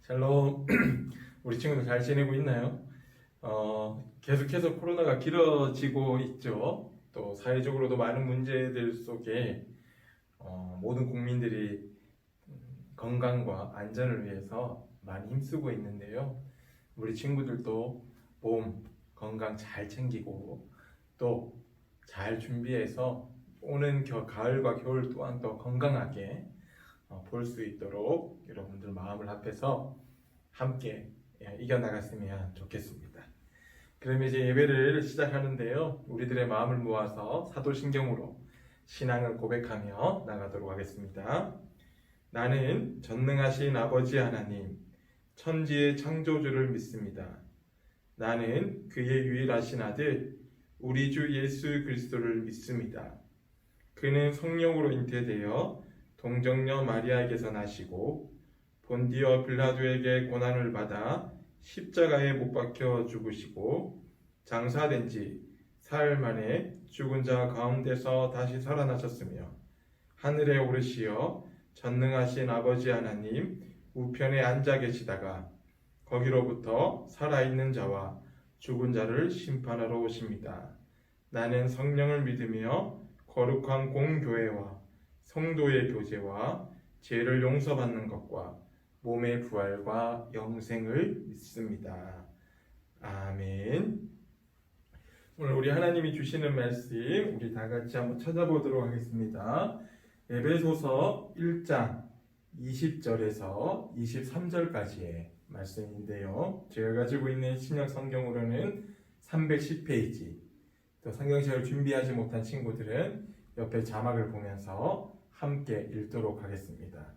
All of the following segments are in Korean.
샬롬. 우리 친구들 잘 지내고 있나요? 계속해서 코로나가 길어지고 있죠. 또 사회적으로도 많은 문제들 속에 모든 국민들이 건강과 안전을 위해서 많이 힘쓰고 있는데요. 우리 친구들도 몸 건강 잘 챙기고 또 잘 준비해서 오는 가을과 겨울 또한 더 건강하게 볼 수 있도록 여러분들 마음을 합해서 함께 이겨나갔으면 좋겠습니다. 그럼 이제 예배를 시작하는데요. 우리들의 마음을 모아서 사도신경으로 신앙을 고백하며 나가도록 하겠습니다. 나는 전능하신 아버지 하나님, 천지의 창조주를 믿습니다. 나는 그의 유일하신 아들, 우리 주 예수 그리스도를 믿습니다. 그는 성령으로 잉태되어 동정녀 마리아에게서 나시고 본디어 빌라도에게 고난을 받아 십자가에 못 박혀 죽으시고 장사된 지 사흘 만에 죽은 자 가운데서 다시 살아나셨으며 하늘에 오르시어 전능하신 아버지 하나님 우편에 앉아 계시다가 거기로부터 살아있는 자와 죽은 자를 심판하러 오십니다. 나는 성령을 믿으며 거룩한 공교회와 성도의 교제와 죄를 용서받는 것과 몸의 부활과 영생을 믿습니다. 아멘. 오늘 우리 하나님이 주시는 말씀 우리 다 같이 한번 찾아보도록 하겠습니다. 에베소서 1장 20절에서 23절까지의 말씀인데요. 제가 가지고 있는 신약 성경으로는 310페이지. 또 성경책을 준비하지 못한 친구들은 옆에 자막을 보면서 함께 읽도록 하겠습니다.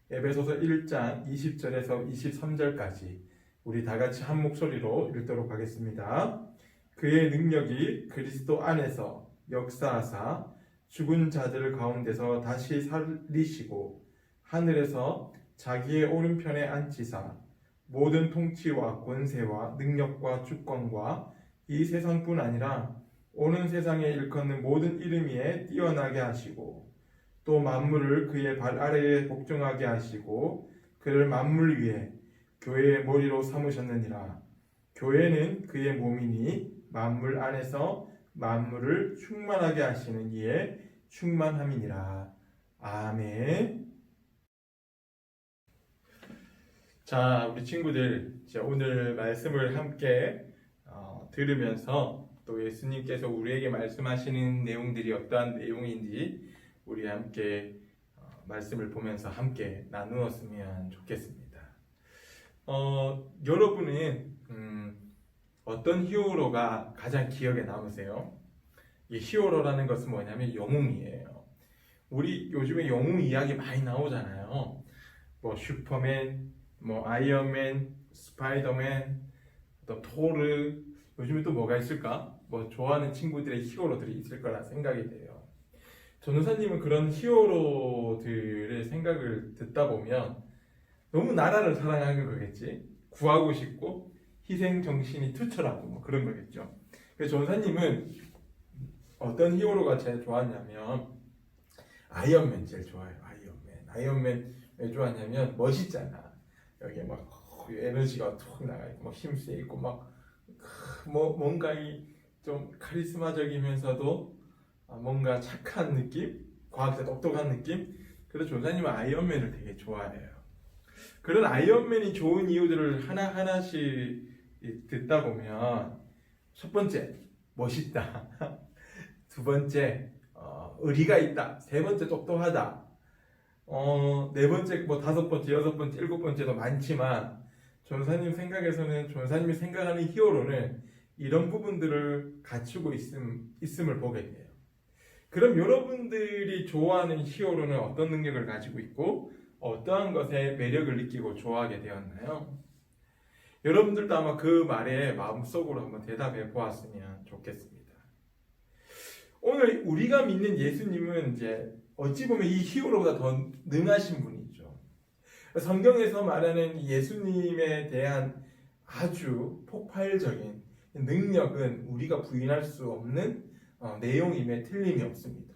에베소서 1장 20절에서 23절까지 우리 다 같이 한 목소리로 읽도록 하겠습니다. 그의 능력이 그리스도 안에서 역사하사 죽은 자들 가운데서 다시 살리시고 하늘에서 자기의 오른편에 앉히사 모든 통치와 권세와 능력과 주권과 이 세상뿐 아니라 오는 세상에 일컫는 모든 이름 위에 뛰어나게 하시고 또 만물을 그의 발 아래에 복종하게 하시고 그를 만물 위에 교회의 머리로 삼으셨느니라. 교회는 그의 몸이니 만물 안에서 만물을 충만하게 하시는 이의 충만함이니라. 아멘. 자, 우리 친구들 오늘 말씀을 함께 들으면서 또 예수님께서 우리에게 말씀하시는 내용들이 어떠한 내용인지 우리 함께 말씀을 보면서 함께 나누었으면 좋겠습니다. 여러분은 어떤 히어로가 가장 기억에 남으세요? 이 히어로라는 것은 뭐냐면 영웅이에요. 우리 요즘에 영웅 이야기 많이 나오잖아요. 뭐 슈퍼맨, 뭐 아이언맨, 스파이더맨, 또 토르, 요즘에 또 뭐가 있을까? 뭐 좋아하는 친구들의 히어로들이 있을 거라 생각이 돼요. 전도사님은 그런 히어로들의 생각을 듣다 보면 너무 나라를 사랑하는 거겠지. 구하고 싶고 희생 정신이 투철하고 뭐 그런 거겠죠. 그래서 전도사님은 어떤 히어로가 제일 좋았냐면 아이언맨 제일 좋아요. 아이언맨 왜 좋았냐면 멋있잖아. 여기에 막 에너지가 툭 나가있고 막 힘세 있고 막 뭔가 좀 카리스마적이면서도 뭔가 착한 느낌, 과학자 똑똑한 느낌. 그래서 조사님은 아이언맨을 되게 좋아해요. 그런 아이언맨이 좋은 이유들을 하나하나씩 듣다 보면 첫 번째 멋있다, 두 번째 의리가 있다, 세 번째 똑똑하다, 네 번째 뭐 다섯 번째, 여섯 번째, 일곱 번째도 많지만 전사님 생각에서는 전사님이 생각하는 히어로는 이런 부분들을 갖추고 있음을 보게 돼요. 그럼 여러분들이 좋아하는 히어로는 어떤 능력을 가지고 있고 어떠한 것에 매력을 느끼고 좋아하게 되었나요? 여러분들도 아마 그 말에 마음속으로 한번 대답해 보았으면 좋겠습니다. 오늘 우리가 믿는 예수님은 이제 어찌 보면 이 히어로보다 더 능하신 분이죠. 성경에서 말하는 예수님에 대한 아주 폭발적인 능력은 우리가 부인할 수 없는 내용임에 틀림이 없습니다.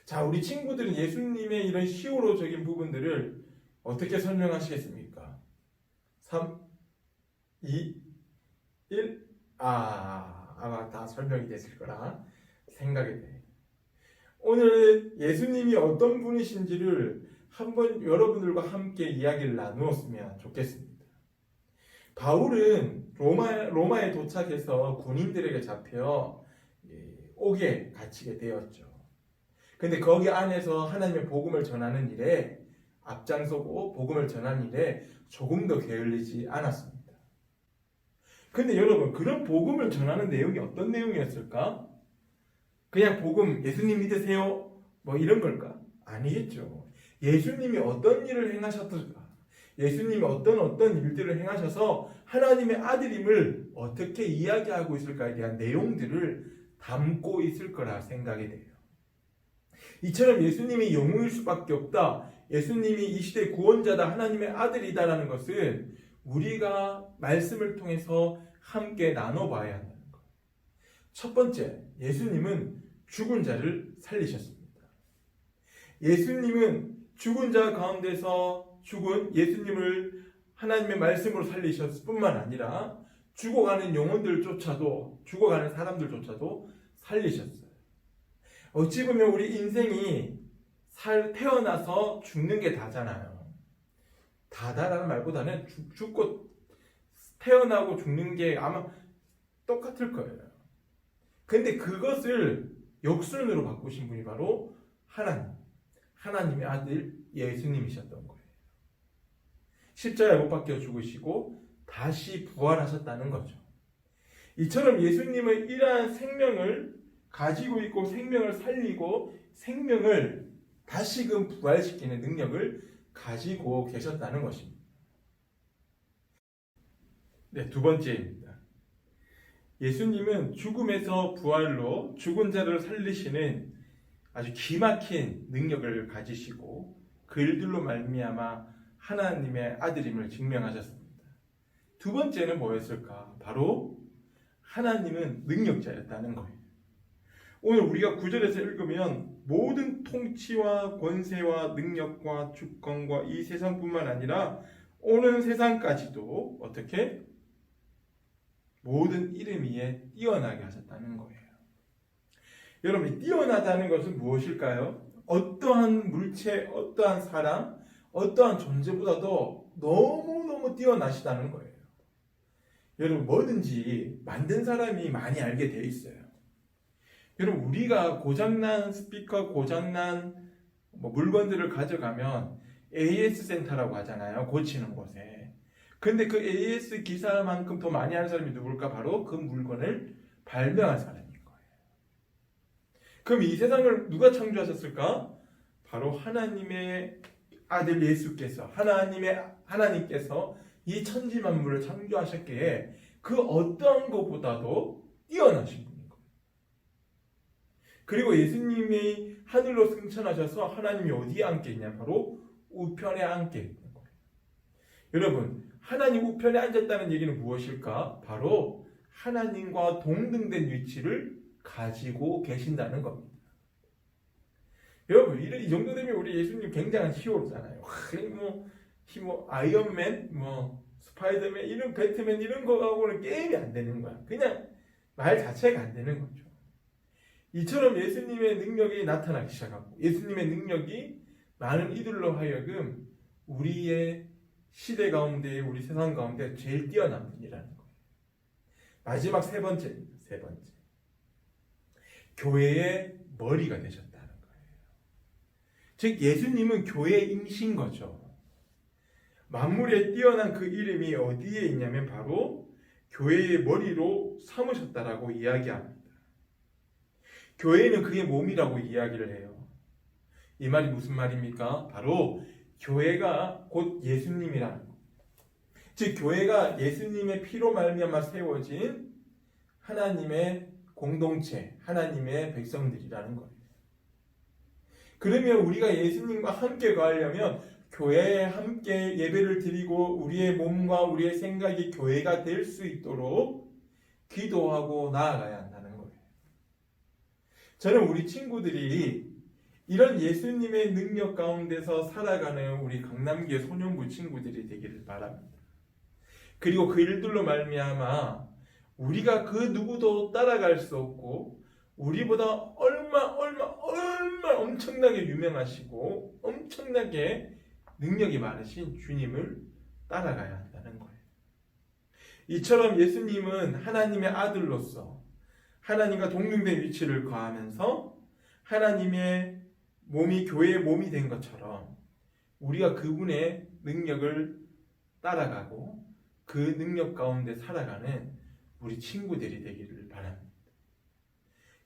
자, 우리 친구들은 예수님의 이런 히어로적인 부분들을 어떻게 설명하시겠습니까? 3, 2, 1. 아마 다 설명이 됐을 거라 생각이 돼. 오늘 예수님이 어떤 분이신지를 한번 여러분들과 함께 이야기를 나누었으면 좋겠습니다. 바울은 로마에 도착해서 군인들에게 잡혀 옥에 갇히게 되었죠. 근데 거기 안에서 하나님의 복음을 전하는 일에 앞장서고 복음을 전하는 일에 조금도 게을리지 않았습니다. 근데 여러분, 그런 복음을 전하는 내용이 어떤 내용이었을까? 그냥 복음, 예수님 믿으세요? 뭐 이런 걸까? 아니겠죠. 예수님이 어떤 일을 행하셨을까? 예수님이 어떤 일들을 행하셔서 하나님의 아들임을 어떻게 이야기하고 있을까에 대한 내용들을 담고 있을 거라 생각이 돼요. 이처럼 예수님이 영웅일 수밖에 없다. 예수님이 이 시대의 구원자다. 하나님의 아들이다라는 것은 우리가 말씀을 통해서 함께 나눠봐야 한다는 것. 첫 번째, 예수님은 죽은 자를 살리셨습니다. 예수님은 죽은 자 가운데서 죽은 예수님을 하나님의 말씀으로 살리셨을 뿐만 아니라 죽어가는 영혼들조차도, 죽어가는 사람들조차도 살리셨어요. 어찌 보면 우리 인생이 태어나서 죽는 게 다잖아요. 다다라는 말보다는 죽고 태어나고 죽는 게 아마 똑같을 거예요. 근데 그것을 역순으로 바꾸신 분이 바로 하나님의 아들 예수님이셨던 거예요. 십자가에 못 박혀 죽으시고 다시 부활하셨다는 거죠. 이처럼 예수님은 이러한 생명을 가지고 있고 생명을 살리고 생명을 다시금 부활시키는 능력을 가지고 계셨다는 것입니다. 네, 두 번째입니다. 예수님은 죽음에서 부활로 죽은 자를 살리시는 아주 기막힌 능력을 가지시고 그 일들로 말미암아 하나님의 아들임을 증명하셨습니다. 두 번째는 뭐였을까? 바로 하나님은 능력자였다는 거예요. 오늘 우리가 9절에서 읽으면 모든 통치와 권세와 능력과 주권과 이 세상뿐만 아니라 오는 세상까지도 어떻게? 모든 이름 위에 뛰어나게 하셨다는 거예요. 여러분, 뛰어나다는 것은 무엇일까요? 어떠한 물체, 어떠한 사람, 어떠한 존재보다도 너무너무 뛰어나시다는 거예요. 여러분, 뭐든지 만든 사람이 많이 알게 돼 있어요. 여러분, 우리가 고장난 스피커, 고장난 물건들을 가져가면 AS 센터라고 하잖아요. 고치는 곳에. 근데 그 AS 기사만큼 더 많이 하는 사람이 누굴까? 바로 그 물건을 발명한 사람인 거예요. 그럼 이 세상을 누가 창조하셨을까? 바로 하나님의 아들 예수께서, 하나님께서 이 천지 만물을 창조하셨기에 그 어떠한 것보다도 뛰어나신 분인 거예요. 그리고 예수님이 하늘로 승천하셔서 하나님이 어디에 앉게 있냐? 바로 우편에 앉게 있는 거예요. 여러분, 하나님 우편에 앉았다는 얘기는 무엇일까? 바로 하나님과 동등된 위치를 가지고 계신다는 겁니다. 여러분, 이 정도 되면 우리 예수님 굉장한 히어로잖아요. 아이언맨, 스파이더맨, 이런 배트맨 이런 거하고는 게임이 안 되는 거야. 그냥 말 자체가 안 되는 거죠. 이처럼 예수님의 능력이 나타나기 시작하고 예수님의 능력이 많은 이들로 하여금 우리의 시대 가운데, 우리 세상 가운데 제일 뛰어난 분이라는 거예요. 마지막 세 번째입니다. 세 번째. 교회의 머리가 되셨다는 거예요. 즉 예수님은 교회의 임신 거죠. 만물에 뛰어난 그 이름이 어디에 있냐면 바로 교회의 머리로 삼으셨다라고 이야기합니다. 교회는 그의 몸이라고 이야기를 해요. 이 말이 무슨 말입니까? 바로 교회가 곧 예수님이라는 것. 즉 교회가 예수님의 피로 말미암아 세워진 하나님의 공동체, 하나님의 백성들이라는 거예요. 그러면 우리가 예수님과 함께 가려면 교회에 함께 예배를 드리고 우리의 몸과 우리의 생각이 교회가 될 수 있도록 기도하고 나아가야 한다는 거예요. 저는 우리 친구들이 이런 예수님의 능력 가운데서 살아가는 우리 강남교회 소년부 친구들이 되기를 바랍니다. 그리고 그 일들로 말미암아 우리가 그 누구도 따라갈 수 없고 우리보다 얼마 엄청나게 유명하시고 엄청나게 능력이 많으신 주님을 따라가야 한다는 거예요. 이처럼 예수님은 하나님의 아들로서 하나님과 동등된 위치를 거하면서 하나님의 몸이 교회의 몸이 된 것처럼 우리가 그분의 능력을 따라가고 그 능력 가운데 살아가는 우리 친구들이 되기를 바랍니다.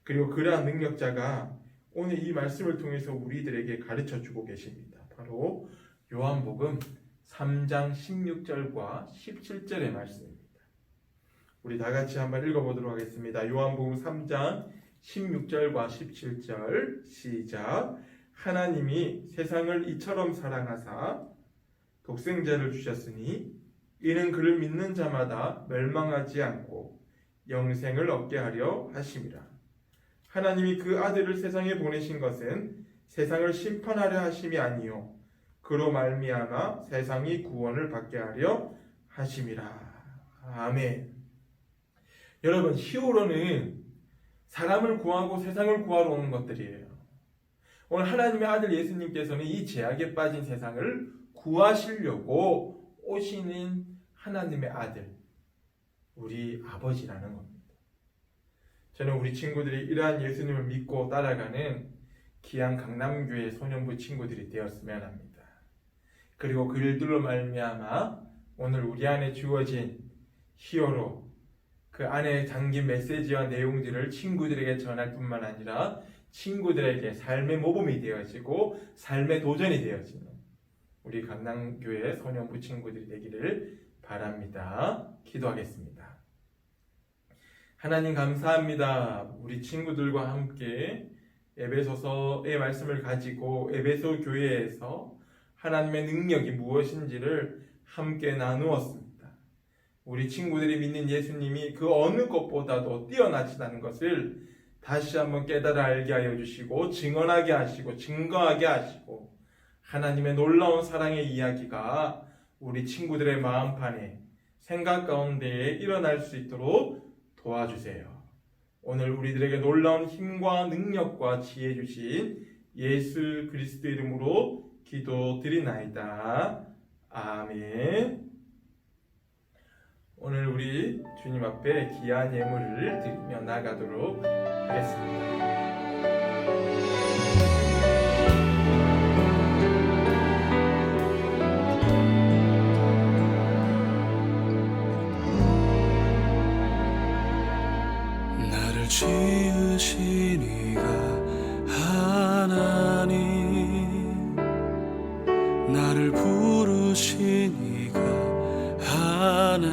그리고 그러한 능력자가 오늘 이 말씀을 통해서 우리들에게 가르쳐 주고 계십니다. 바로 요한복음 3장 16절과 17절의 말씀입니다. 우리 다 같이 한번 읽어보도록 하겠습니다. 요한복음 3장 16절과 17절 시작. 하나님이 세상을 이처럼 사랑하사 독생자를 주셨으니 이는 그를 믿는 자마다 멸망하지 않고 영생을 얻게 하려 하심이라. 하나님이 그 아들을 세상에 보내신 것은 세상을 심판하려 하심이 아니요 그로 말미암아 세상이 구원을 받게 하려 하심이라. 아멘. 여러분, 히어로는 사람을 구하고 세상을 구하러 오는 것들이에요. 오늘 하나님의 아들 예수님께서는 이 죄악에 빠진 세상을 구하시려고 오시는 하나님의 아들, 우리 아버지라는 겁니다. 저는 우리 친구들이 이러한 예수님을 믿고 따라가는 기양 강남교회 소년부 친구들이 되었으면 합니다. 그리고 그 일들로 말미암아 오늘 우리 안에 주어진 히어로, 그 안에 담긴 메시지와 내용들을 친구들에게 전할 뿐만 아니라 친구들에게 삶의 모범이 되어지고 삶의 도전이 되어지는 우리 강남교회 소년부 친구들이 되기를 바랍니다. 기도하겠습니다. 하나님 감사합니다. 우리 친구들과 함께 에베소서의 말씀을 가지고 에베소 교회에서 하나님의 능력이 무엇인지를 함께 나누었습니다. 우리 친구들이 믿는 예수님이 그 어느 것보다도 뛰어나시다는 것을 다시 한번 깨달아 알게 하여 주시고 증언하게 하시고 증거하게 하시고 하나님의 놀라운 사랑의 이야기가 우리 친구들의 마음판에 생각 가운데에 일어날 수 있도록 도와주세요. 오늘 우리들에게 놀라운 힘과 능력과 지혜 주신 예수 그리스도 이름으로 기도드리나이다. 아멘. 오늘 우리 주님 앞에 귀한 예물을 드리며 나가도록 하겠습니다. 나를 지으신 이가 하나님, 나를 부르신 이가 하나님,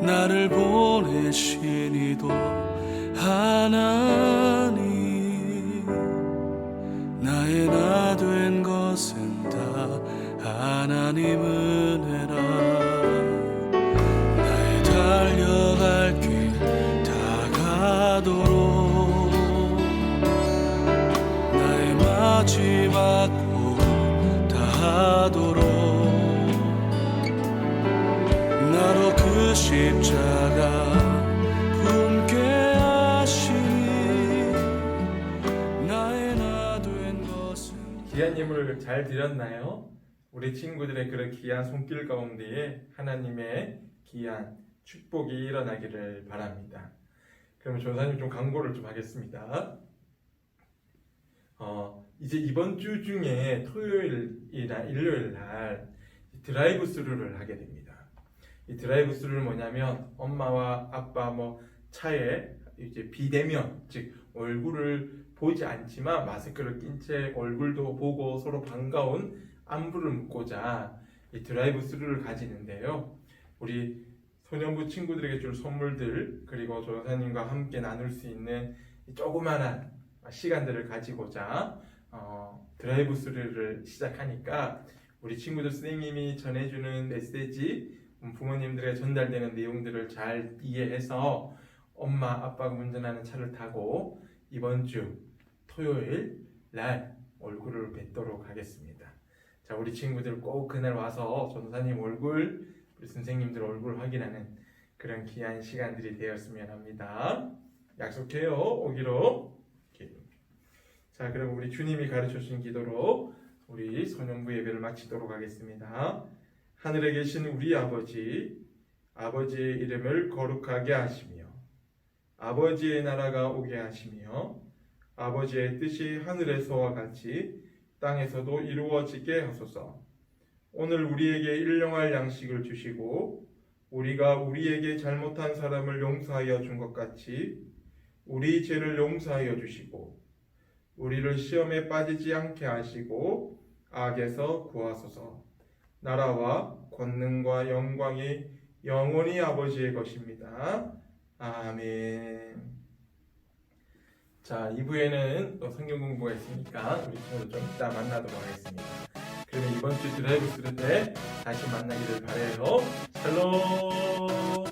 나를 보내신 이도 하나님, 나의 나 된 것은 다 하나님 은혜라. 나의 달려갈 길 다 가도록 나의 마지막 구름 다 하도록 나로 그 십자가 품게 하시니 나의 나 된 것은. 귀한 예물을 잘 드렸나요? 우리 친구들의 그런 귀한 손길 가운데에 하나님의 귀한 축복이 일어나기를 바랍니다. 그러면 조사님 좀 광고를 좀 하겠습니다. 이제 이번 주 중에 토요일이나 일요일 날 드라이브 스루를 하게 됩니다. 이 드라이브 스루는 뭐냐면 엄마와 아빠 차에 이제 비대면, 즉 얼굴을 보지 않지만 마스크를 낀 채 얼굴도 보고 서로 반가운 안부를 묻고자 이 드라이브 스루를 가지는데요. 우리 소년부 친구들에게 줄 선물들, 그리고 조사님과 함께 나눌 수 있는 조그마한 시간들을 가지고자 드라이브 스루를 시작하니까 우리 친구들 선생님이 전해주는 메시지, 부모님들에게 전달되는 내용들을 잘 이해해서 엄마, 아빠가 운전하는 차를 타고 이번 주 토요일 날 얼굴을 뵙도록 하겠습니다. 자, 우리 친구들 꼭 그날 와서 전도사님 얼굴, 우리 선생님들 얼굴 확인하는 그런 귀한 시간들이 되었으면 합니다. 약속해요. 오기로. 이렇게. 자, 그럼 우리 주님이 가르쳐 주신 기도로 우리 소년부 예배를 마치도록 하겠습니다. 하늘에 계신 우리 아버지, 아버지의 이름을 거룩하게 하시며 아버지의 나라가 오게 하시며 아버지의 뜻이 하늘에서와 같이 땅에서도 이루어지게 하소서. 오늘 우리에게 일용할 양식을 주시고 우리가 우리에게 잘못한 사람을 용서하여 준 것 같이 우리 죄를 용서하여 주시고 우리를 시험에 빠지지 않게 하시고 악에서 구하소서. 나라와 권능과 영광이 영원히 아버지의 것입니다. 아멘. 자, 2부에는 또 성경 공부가 있으니까 우리 친구들 좀 이따 만나도록 하겠습니다. 그러면 이번 주 드라이브 스루 때 다시 만나기를 바라요. 샬롬.